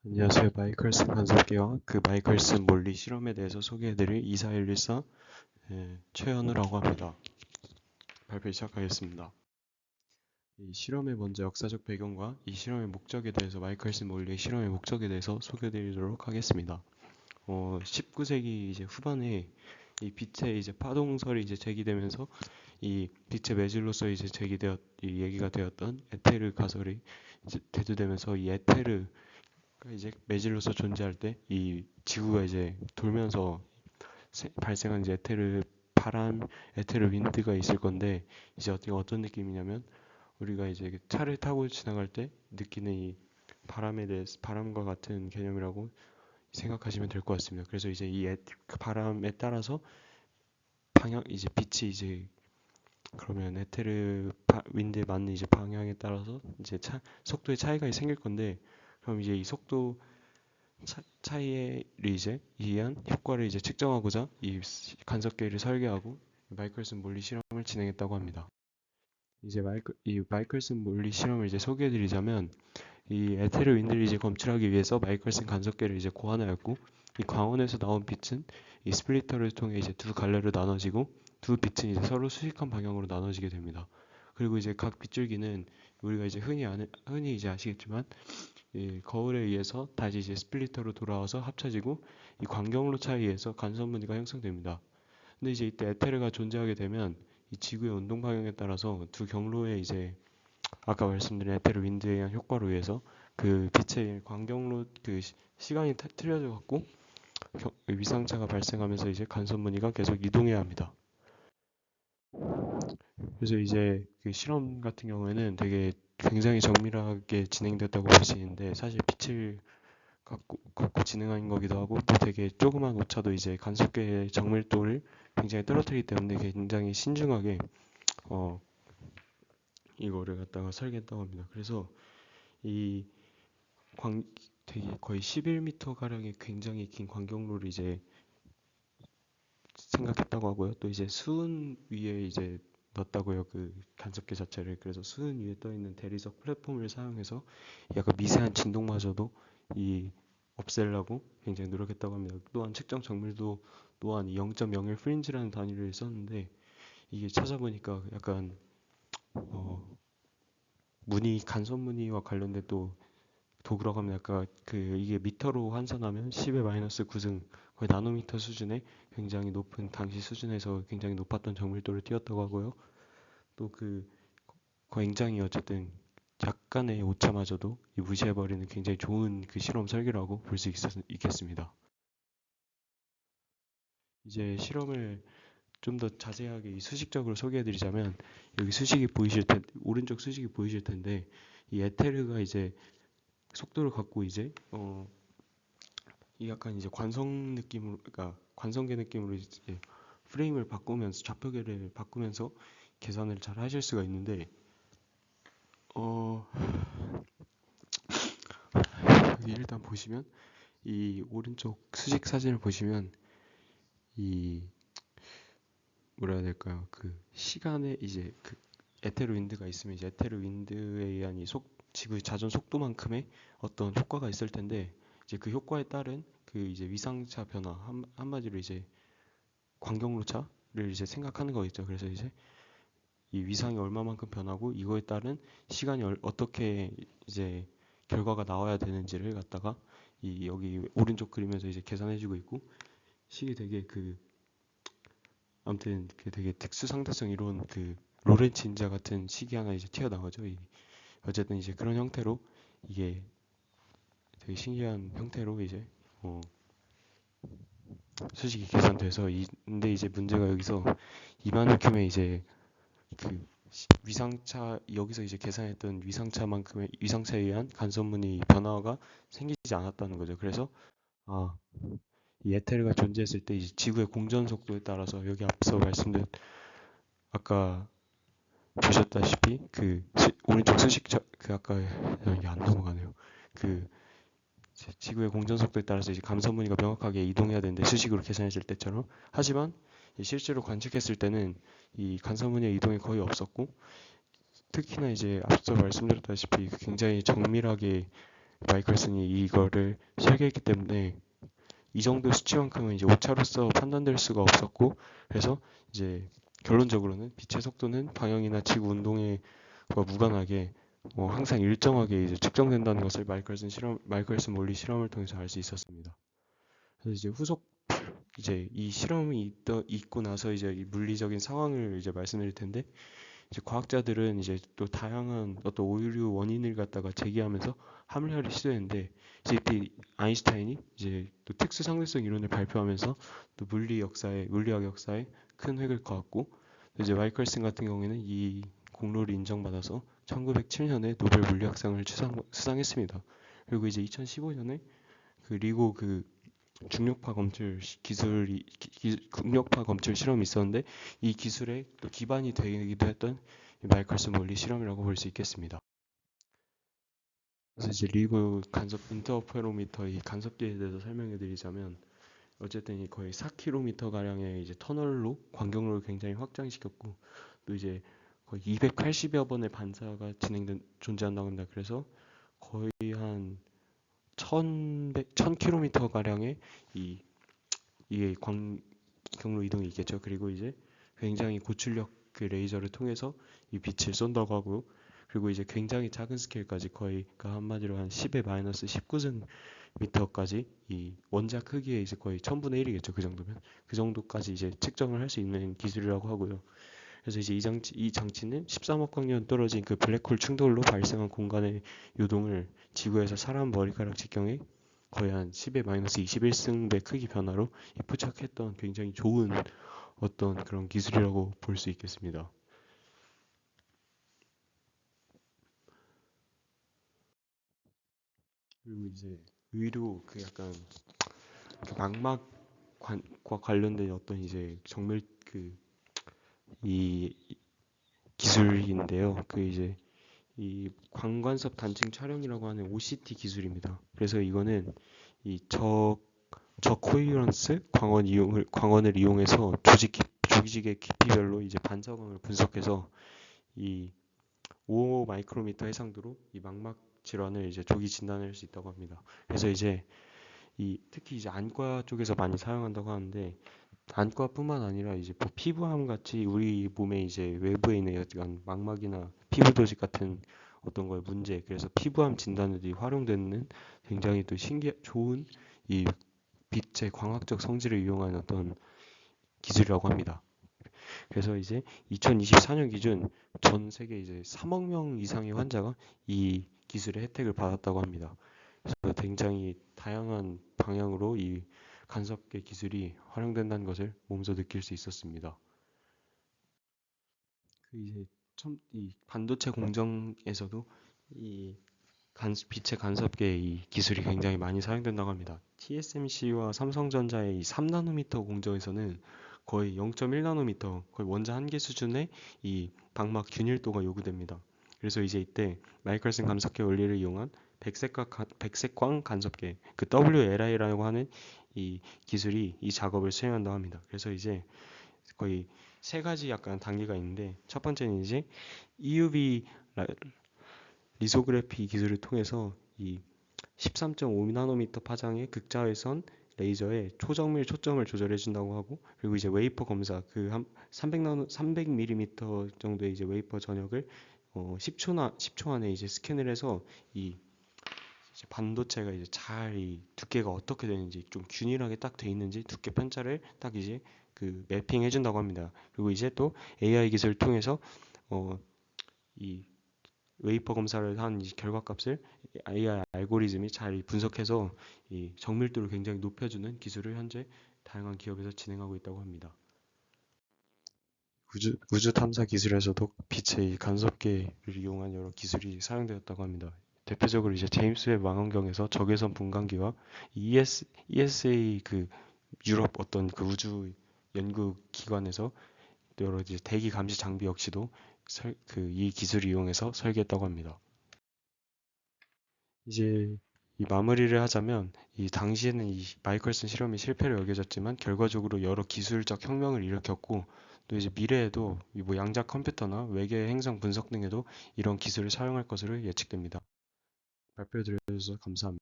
안녕하세요. 마이클슨 간섭계와 그 마이클슨 몰리 실험에 대해서 소개해드릴 24114 최현우라고 합니다. 발표 시작하겠습니다. 이 실험의 먼저 역사적 배경과 이 실험의 목적에 대해서 마이클슨 몰리의 실험의 목적에 대해서 소개해드리도록 하겠습니다. 19세기 이제 후반에 이 빛의 이제 파동설이 이제 제기되면서 이 빛의 매질로서 이제 이 얘기가 되었던 에테르 가설이 이제 대두되면서 이 에테르 이제 매질로서 존재할 때 이 지구가 이제 돌면서 발생한 이제 에테르 바람, 에테르 윈드가 있을 건데 이제 어떤 느낌이냐면 우리가 이제 차를 타고 지나갈 때 느끼는 이 바람에 대해서 바람과 같은 개념이라고 생각하시면 될 것 같습니다. 그래서 이제 그 바람에 따라서 방향 이제 빛이 이제 그러면 윈드에 맞는 이제 방향에 따라서 이제 속도의 차이가 생길 건데 그럼 이제 이 속도 차이를 이제 이해한 효과를 이제 측정하고자 이 간섭계를 설계하고 마이클슨 몰리 실험을 진행했다고 합니다. 이제 이 마이클슨 몰리 실험을 이제 소개해드리자면 이 에테르 윈드를 이제 검출하기 위해서 마이클슨 간섭계를 이제 고안하였고 이 광원에서 나온 빛은 이 스플리터를 통해 이제 두 갈래로 나눠지고 두 빛은 이제 서로 수직한 방향으로 나눠지게 됩니다. 그리고 이제 각 빗줄기는 우리가 이제 흔히 이제 아시겠지만 이 거울에 의해서 다시 이제 스플리터로 돌아와서 합쳐지고 이 광경로 차에 의해서 간섭무늬가 형성됩니다. 근데 이제 이때 에테르가 존재하게 되면 이 지구의 운동 방향에 따라서 두 경로에 이제 아까 말씀드린 에테르 윈드에 의한 효과로 의해서 그 빛의 광경로 시간이 틀려져 갖고 위상차가 발생하면서 이제 간섭무늬가 계속 이동해야 합니다. 그래서 이제 그 실험 같은 경우에는 되게 굉장히 정밀하게 진행됐다고 볼 수 있는데 사실 빛을 갖고 진행한 거기도 하고 또 되게 조그만 오차도 이제 간섭계의 정밀도를 굉장히 떨어뜨리기 때문에 굉장히 신중하게 어, 이거를 갖다가 설계했다고 합니다. 그래서 이 광, 되게 거의 11m 가량의 굉장히 긴 광경로를 이제 생각했다고 하고요. 또 이제 수은 위에 이제 넣었다고요. 그 간섭계 자체를. 그래서 수은 위에 떠 있는 대리석 플랫폼을 사용해서 약간 미세한 진동마저도 이 없애려고 굉장히 노력했다고 합니다. 또한 측정 정밀도 또한 0.01 프린지라는 단위를 썼는데 이게 찾아보니까 약간 어, 간섭 무늬와 관련된 또 도구라고 하면 약간 이게 미터로 환산하면 10의 마이너스 9승 거의 나노미터 수준의 굉장히 높은 당시 수준에서 굉장히 높았던 정밀도를 띄웠다고 하고요. 또 굉장히 어쨌든 약간의 오차마저도 무시해버리는 굉장히 좋은 그 실험 설계라고 볼 수 있겠습니다. 이제 실험을 좀 더 자세하게 수식적으로 소개해드리자면 여기 오른쪽 수식이 보이실 텐데 이 에테르가 이제 속도를 갖고 이제 이 약간 이제 관성 느낌으로 그러니까 관성계 느낌으로 이제 프레임을 바꾸면서 좌표계를 바꾸면서 계산을 잘 하실 수가 있는데 어 여기 일단 보시면 이 오른쪽 수직 사진을 보시면 이 뭐라 해야 될까요? 그 시간에 이제 그 에테르 윈드가 있으면 이제 에테르 윈드에 의한 지구의 자전 속도만큼의 어떤 효과가 있을 텐데 이제 그 효과에 따른 그 이제 위상차 변화 한마디로 이제 광경로차를 이제 생각하는 거겠죠. 그래서 이제 이 위상이 얼마만큼 변하고 이거에 따른 시간이 어떻게 이제 결과가 나와야 되는지를 갖다가 이 여기 오른쪽 그림에서 이제 계산해주고 있고 식이 되게 아무튼 되게 특수 상대성 이론 로렌츠 인자 같은 식이 하나 이제 튀어나오죠. 어쨌든 이제 그런 형태로 이게 되게 신기한 형태로 이제 어, 수식이 계산돼서 근데 이제 문제가 여기서 이만큼의 이제 그 위상차 여기서 이제 계산했던 위상차에 의한 간섭무늬 변화가 생기지 않았다는 거죠. 그래서 아, 이 에테르가 존재했을 때 이제 지구의 공전 속도에 따라서 여기 앞서 말씀드린 아까 보셨다시피 오른쪽 아까 이게 안 넘어가네요. 그 지구의 공전 속도에 따라서 이제 감소무늬가 명확하게 이동해야 되는데 수식으로 계산했을 때처럼 하지만 실제로 관측했을 때는 이 간섭무늬의 이동이 거의 없었고 특히나 이제 앞서 말씀드렸다시피 굉장히 정밀하게 마이클슨이 이거를 설계했기 때문에 이 정도 수치만큼은 이제 오차로서 판단될 수가 없었고, 그래서 이제 결론적으로는 빛의 속도는 방향이나 지구 운동에 무관하게 항상 일정하게 이제 측정된다는 것을 마이클슨 몰리 실험을 통해서 알 수 있었습니다. 그래서 이제 이제 이 실험이 있고 나서 이제 이 물리적인 상황을 이제 말씀드릴 텐데, 이제 과학자들은 이제 또 다양한 어떤 오류 원인을 갖다가 제기하면서 합리화를 시도했는데, 이제 이때 아인슈타인이 이제 또 특수 상대성 이론을 발표하면서 또 물리학 역사에 큰 획을 그었고, 이제 마이클슨 같은 경우에는 이 공로를 인정받아서 1907년에 노벨 물리학상을 수상했습니다. 그리고 이제 2015년에 그 리고 그 중력파 검출 중력파 검출 실험이 있었는데, 이 기술에 또 기반이 되기도 했던 마이클슨 몰리 실험이라고 볼 수 있겠습니다. 그래서 이제 리그 간섭 인터페로미터 이 간섭기에 대해서 설명해 드리자면, 어쨌든 이 거의 4km 가량의 이제 터널로 광경로를 굉장히 확장시켰고, 또 이제 거의 280여 번의 반사가 존재한다고 합니다. 그래서 거의 한 1000km 가량의 이 이게 광경로 이동이 있겠죠. 그리고 이제 굉장히 고출력 그 레이저를 통해서 이 빛을 쏜다고 하고, 그리고 이제 굉장히 작은 스케일까지 거의 그 한마디로 한 10의 마이너스 19승 미터까지 이 원자 크기의 이제 거의 1000분의 1이겠죠. 그 정도면 그 정도까지 이제 측정을 할 수 있는 기술이라고 하고요. 그래서 이제 이 장치는 13억 광년 떨어진 그 블랙홀 충돌로 발생한 공간의 요동을 지구에서 사람 머리카락 직경에 거의 한 10의 마이너스 21승배 크기 변화로 포착했던 굉장히 좋은 어떤 그런 기술이라고 볼 수 있겠습니다. 그리고 이제 의료 그 약간 그 망막과 관련된 어떤 이제 정밀 그 이 기술인데요. 그 이제 이 광관섭 단층 촬영이라고 하는 OCT 기술입니다. 그래서 이거는 이 저코이런스 광원을 이용해서 조직의 깊이별로 이제 반사광을 분석해서 이 5 마이크로미터 해상도로 이 망막 질환을 이제 조기 진단할 수 있다고 합니다. 그래서 이제 이 특히 이제 안과 쪽에서 많이 사용한다고 하는데, 안과뿐만 아니라 이제 뭐 피부암 같이 우리 몸의 이제 외부에 있는 약간 망막이나 피부 조직 같은 어떤 거에 문제, 그래서 피부암 진단에도 활용되는 굉장히 또 좋은 이 빛의 광학적 성질을 이용한 어떤 기술이라고 합니다. 그래서 이제 2024년 기준 전 세계 이제 3억 명 이상의 환자가 이 기술의 혜택을 받았다고 합니다. 그래서 굉장히 다양한 방향으로 이 간섭계 기술이 활용된다는 것을 몸소 느낄 수 있었습니다. 그 이제 이 반도체 공정에서도 이 빛의 간섭계 이 기술이 굉장히 많이 사용된다고 합니다. TSMC와 삼성전자의 이 3나노미터 공정에서는 거의 0.1나노미터, 거의 원자 한계 수준의 이 방막 균일도가 요구됩니다. 그래서 이제 이때 마이클슨 간섭계 원리를 이용한 백색광 간섭계, 그 WLI라고 하는 이 기술이 이 작업을 수행한다고 합니다. 그래서 이제 거의 세 가지 약간 단계가 있는데, 첫 번째는 이제 EUV 리소그래피 기술을 통해서 이 13.5나노미터 파장의 극자외선 레이저에 초정밀 초점을 조절해 준다고 하고, 그리고 이제 웨이퍼 검사 그 한 300mm 정도의 이제 웨이퍼 전역을 10초 안에 이제 스캔을 해서 이 이제 반도체가 이제 잘 이 두께가 어떻게 되는지 좀 균일하게 딱 돼 있는지 두께 편차를 딱 이제 그 매핑 해준다고 합니다. 그리고 이제 또 AI 기술을 통해서 이 웨이퍼 검사를 한 결과값을 AI 알고리즘이 잘 분석해서 이 정밀도를 굉장히 높여주는 기술을 현재 다양한 기업에서 진행하고 있다고 합니다. 우주 탐사 기술에서도 빛의 간섭계를 이용한 여러 기술이 사용되었다고 합니다. 대표적으로 이제 제임스 웹 망원경에서 적외선 분광기와 ESA 그 유럽 어떤 그 우주 연구 기관에서 여러 이제 대기 감시 장비 역시도 이 기술을 이용해서 설계했다고 합니다. 이제 이 마무리를 하자면, 이 당시에는 이 마이클슨 실험이 실패로 여겨졌지만 결과적으로 여러 기술적 혁명을 일으켰고, 또 이제 미래에도 뭐 양자 컴퓨터나 외계 행성 분석 등에도 이런 기술을 사용할 것으로 예측됩니다. 발표 드려주셔서 감사합니다.